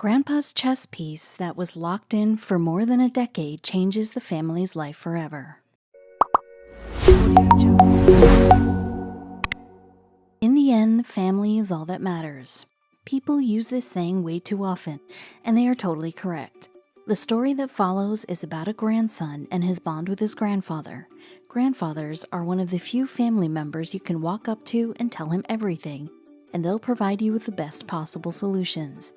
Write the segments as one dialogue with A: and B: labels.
A: Grandpa's chess piece that was locked in for more than a decade changes the family's life forever. In the end, family is all that matters. People use this saying way too often, and they are totally correct. The story that follows is about a grandson and his bond with his grandfather. Grandfathers are one of the few family members you can walk up to and tell him everything, and they'll provide you with the best possible solutions.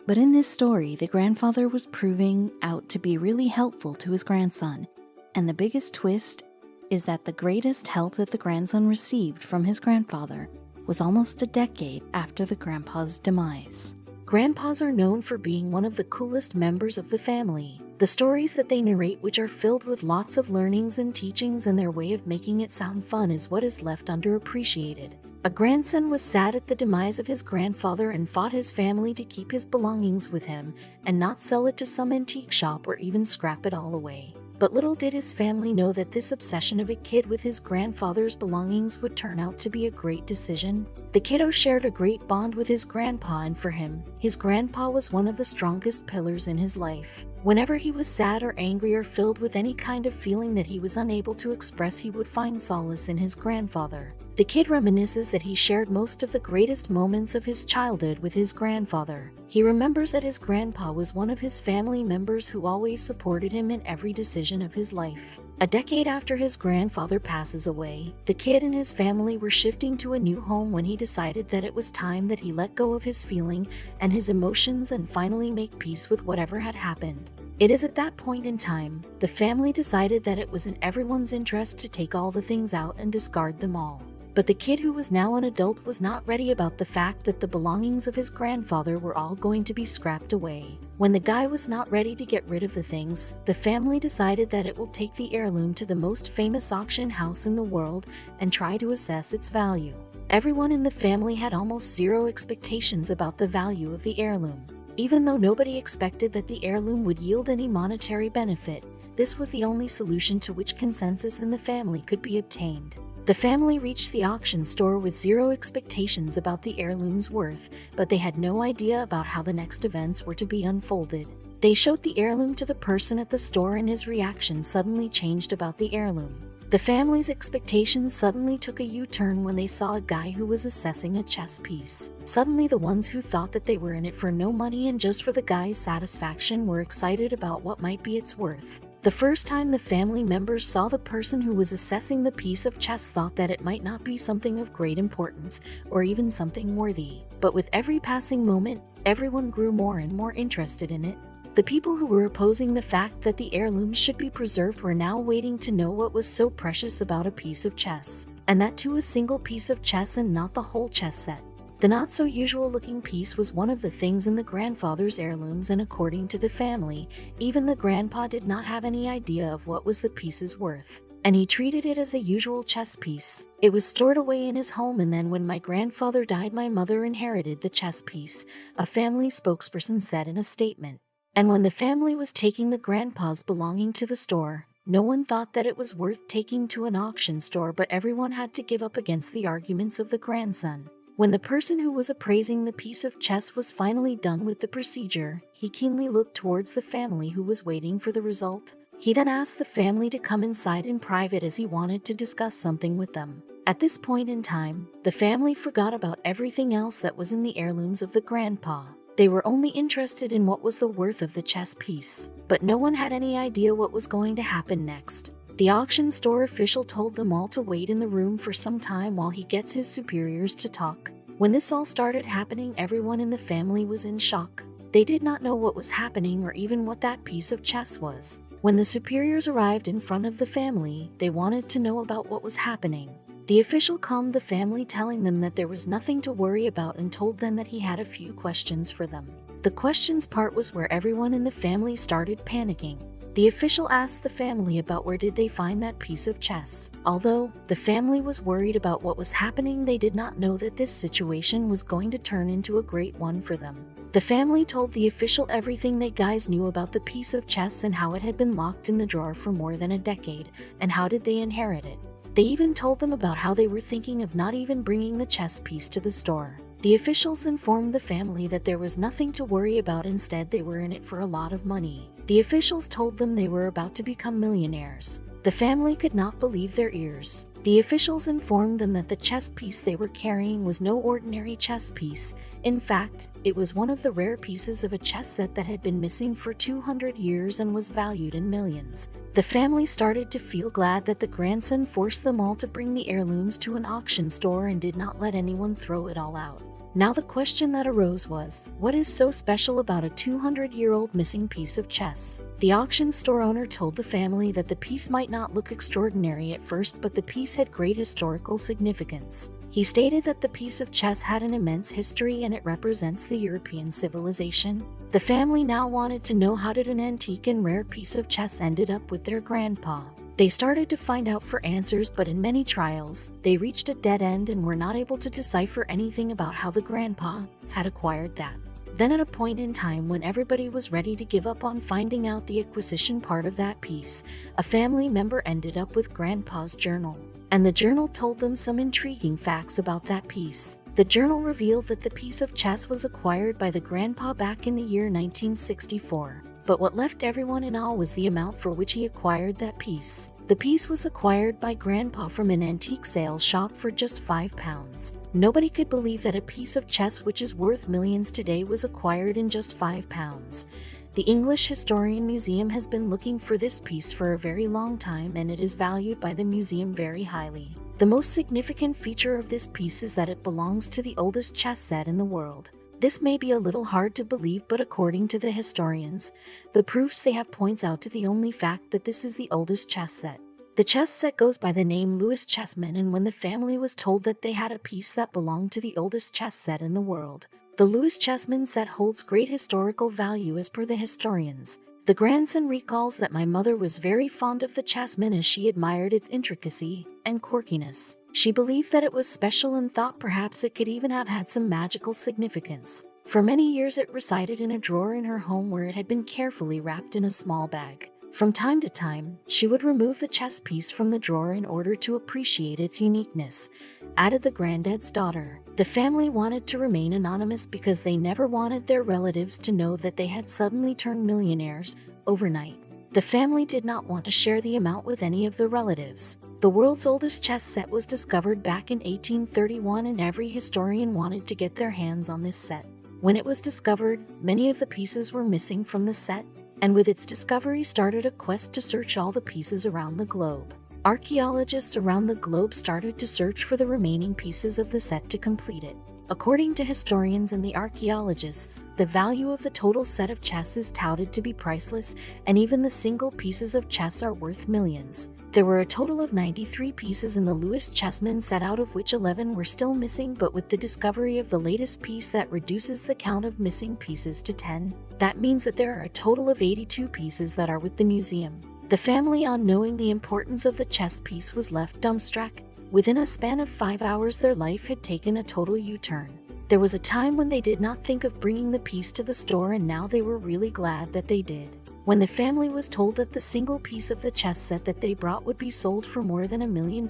A: But in this story, the grandfather was proving out to be really helpful to his grandson, and the biggest twist is that the greatest help that the grandson received from his grandfather was almost a decade after the grandpa's demise. Grandpas are known for being one of the coolest members of the family. The stories that they narrate, which are filled with lots of learnings and teachings, and their way of making it sound fun is what is left underappreciated. A grandson was sad at the demise of his grandfather and fought his family to keep his belongings with him and not sell it to some antique shop or even scrap it all away. But little did his family know that this obsession of a kid with his grandfather's belongings would turn out to be a great decision. The kiddo shared a great bond with his grandpa, and for him, his grandpa was one of the strongest pillars in his life. Whenever he was sad or angry or filled with any kind of feeling that he was unable to express, he would find solace in his grandfather. The kid reminisces that he shared most of the greatest moments of his childhood with his grandfather. He remembers that his grandpa was one of his family members who always supported him in every decision of his life. A decade after his grandfather passes away, the kid and his family were shifting to a new home when he decided that it was time that he let go of his feeling and his emotions and finally make peace with whatever had happened. It is at that point in time, the family decided that it was in everyone's interest to take all the things out and discard them all. But the kid, who was now an adult, was not ready about the fact that the belongings of his grandfather were all going to be scrapped away. When the guy was not ready to get rid of the things, the family decided that it will take the heirloom to the most famous auction house in the world and try to assess its value. Everyone in the family had almost zero expectations about the value of the heirloom. Even though nobody expected that the heirloom would yield any monetary benefit, this was the only solution to which consensus in the family could be obtained. The family reached the auction store with zero expectations about the heirloom's worth, but they had no idea about how the next events were to be unfolded. They showed the heirloom to the person at the store, and his reaction suddenly changed about the heirloom. The family's expectations suddenly took a U-turn when they saw a guy who was assessing a chess piece. Suddenly, the ones who thought that they were in it for no money and just for the guy's satisfaction were excited about what might be its worth. The first time the family members saw the person who was assessing the piece of chess thought that it might not be something of great importance or even something worthy. But with every passing moment, everyone grew more and more interested in it. The people who were opposing the fact that the heirlooms should be preserved were now waiting to know what was so precious about a piece of chess, and that too a single piece of chess and not the whole chess set. The not-so-usual-looking piece was one of the things in the grandfather's heirlooms, and according to the family, even the grandpa did not have any idea of what was the piece's worth, and he treated it as a usual chess piece. It was stored away in his home, and then when my grandfather died, my mother inherited the chess piece, a family spokesperson said in a statement. And when the family was taking the grandpa's belonging to the store, no one thought that it was worth taking to an auction store, but everyone had to give up against the arguments of the grandson. When the person who was appraising the piece of chess was finally done with the procedure, he keenly looked towards the family who was waiting for the result. He then asked the family to come inside in private as he wanted to discuss something with them. At this point in time, the family forgot about everything else that was in the heirlooms of the grandpa. They were only interested in what was the worth of the chess piece, but no one had any idea what was going to happen next. The auction store official told them all to wait in the room for some time while he gets his superiors to talk. When this all started happening, everyone in the family was in shock. They did not know what was happening or even what that piece of chess was. When the superiors arrived in front of the family, they wanted to know about what was happening. The official calmed the family, telling them that there was nothing to worry about, and told them that he had a few questions for them. The questions part was where everyone in the family started panicking. The official asked the family about where did they find that piece of chess. Although the family was worried about what was happening, they did not know that this situation was going to turn into a great one for them. The family told the official everything they guys knew about the piece of chess and how it had been locked in the drawer for more than a decade, and how did they inherit it. They even told them about how they were thinking of not even bringing the chess piece to the store. The officials informed the family that there was nothing to worry about, instead they were in it for a lot of money. The officials told them they were about to become millionaires. The family could not believe their ears. The officials informed them that the chess piece they were carrying was no ordinary chess piece. In fact, it was one of the rare pieces of a chess set that had been missing for 200 years and was valued in millions. The family started to feel glad that the grandson forced them all to bring the heirlooms to an auction store and did not let anyone throw it all out. Now the question that arose was, what is so special about a 200-year-old missing piece of chess? The auction store owner told the family that the piece might not look extraordinary at first, but the piece had great historical significance. He stated that the piece of chess had an immense history and it represents the European civilization. The family now wanted to know, how did an antique and rare piece of chess ended up with their grandpa? They started to find out for answers, but in many trials, they reached a dead end and were not able to decipher anything about how the grandpa had acquired that. Then at a point in time when everybody was ready to give up on finding out the acquisition part of that piece, a family member ended up with Grandpa's journal. And the journal told them some intriguing facts about that piece. The journal revealed that the piece of chess was acquired by the grandpa back in the year 1964. But what left everyone in awe was the amount for which he acquired that piece. The piece was acquired by Grandpa from an antique sales shop for just £5. Nobody could believe that a piece of chess which is worth millions today was acquired in just £5. The English Historian Museum has been looking for this piece for a very long time, and it is valued by the museum very highly. The most significant feature of this piece is that it belongs to the oldest chess set in the world. This may be a little hard to believe, but according to the historians, the proofs they have points out to the only fact that this is the oldest chess set. The chess set goes by the name Lewis Chessman, and when the family was told that they had a piece that belonged to the oldest chess set in the world, the Lewis Chessman set holds great historical value as per the historians. The grandson recalls that my mother was very fond of the Chessman as she admired its intricacy and quirkiness. She believed that it was special and thought perhaps it could even have had some magical significance. For many years it resided in a drawer in her home where it had been carefully wrapped in a small bag. From time to time, she would remove the chess piece from the drawer in order to appreciate its uniqueness, added the granddad's daughter. The family wanted to remain anonymous because they never wanted their relatives to know that they had suddenly turned millionaires overnight. The family did not want to share the amount with any of the relatives. The world's oldest chess set was discovered back in 1831, and every historian wanted to get their hands on this set. When it was discovered, many of the pieces were missing from the set, and with its discovery started a quest to search all the pieces around the globe. Archaeologists around the globe started to search for the remaining pieces of the set to complete it. According to historians and the archaeologists, the value of the total set of chess is touted to be priceless, and even the single pieces of chess are worth millions. There were a total of 93 pieces in the Lewis Chessman set, out of which 11 were still missing, but with the discovery of the latest piece that reduces the count of missing pieces to 10. That means that there are a total of 82 pieces that are with the museum. The family, on knowing the importance of the chess piece, was left dumbstruck. Within a span of 5 hours, their life had taken a total U-turn. There was a time when they did not think of bringing the piece to the store, and now they were really glad that they did. When the family was told that the single piece of the chess set that they brought would be sold for more than £1 million,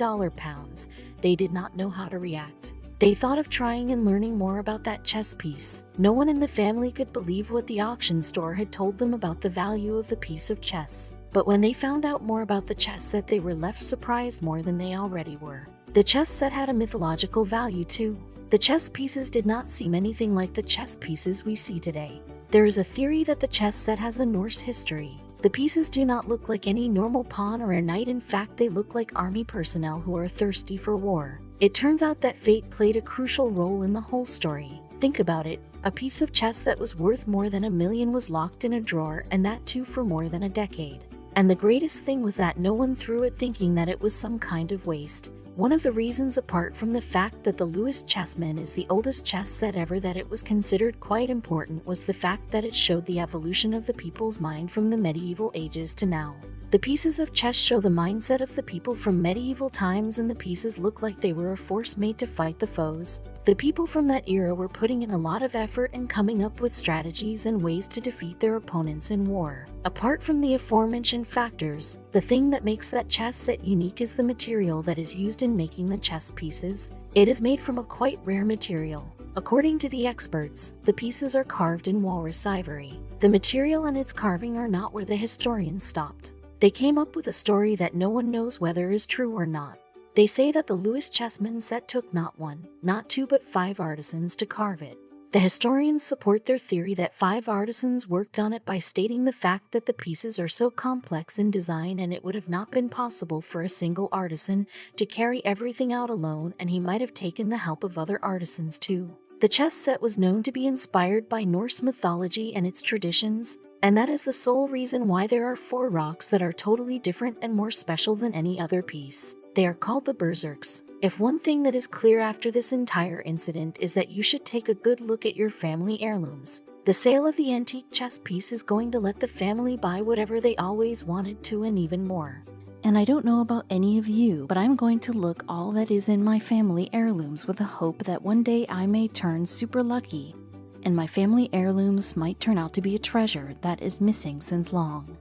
A: they did not know how to react. They thought of trying and learning more about that chess piece. No one in the family could believe what the auction store had told them about the value of the piece of chess. But when they found out more about the chess set, they were left surprised more than they already were. The chess set had a mythological value too. The chess pieces did not seem anything like the chess pieces we see today. There is a theory that the chess set has a Norse history. The pieces do not look like any normal pawn or a knight. In fact, they look like army personnel who are thirsty for war. It turns out that fate played a crucial role in the whole story. Think about it. A piece of chess that was worth more than £1 million was locked in a drawer, and that too for more than a decade. And the greatest thing was that no one threw it thinking that it was some kind of waste. One of the reasons, apart from the fact that the Lewis Chessman is the oldest chess set ever, that it was considered quite important, was the fact that it showed the evolution of the people's mind from the medieval ages to now. The pieces of chess show the mindset of the people from medieval times, and the pieces look like they were a force made to fight the foes. The people from that era were putting in a lot of effort and coming up with strategies and ways to defeat their opponents in war. Apart from the aforementioned factors, the thing that makes that chess set unique is the material that is used in making the chess pieces. It is made from a quite rare material. According to the experts, the pieces are carved in walrus ivory. The material and its carving are not where the historians stopped. They came up with a story that no one knows whether is true or not. They say that the Lewis Chessman set took not 1, not 2, but 5 artisans to carve it. The historians support their theory that 5 artisans worked on it by stating the fact that the pieces are so complex in design and it would have not been possible for a single artisan to carry everything out alone, and he might have taken the help of other artisans too. The chess set was known to be inspired by Norse mythology and its traditions, and that is the sole reason why there are 4 rocks that are totally different and more special than any other piece. They are called the berserks. If one thing that is clear after this entire incident is that you should take a good look at your family heirlooms. The sale of the antique chess piece is going to let the family buy whatever they always wanted to and even more. And I don't know about any of you, but I'm going to look all that is in my family heirlooms with the hope that one day I may turn super lucky, and my family heirlooms might turn out to be a treasure that is missing since long.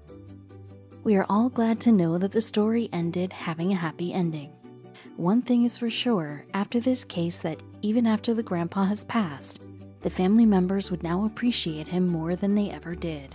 A: We are all glad to know that the story ended having a happy ending. One thing is for sure, after this case, that even after the grandpa has passed, the family members would now appreciate him more than they ever did.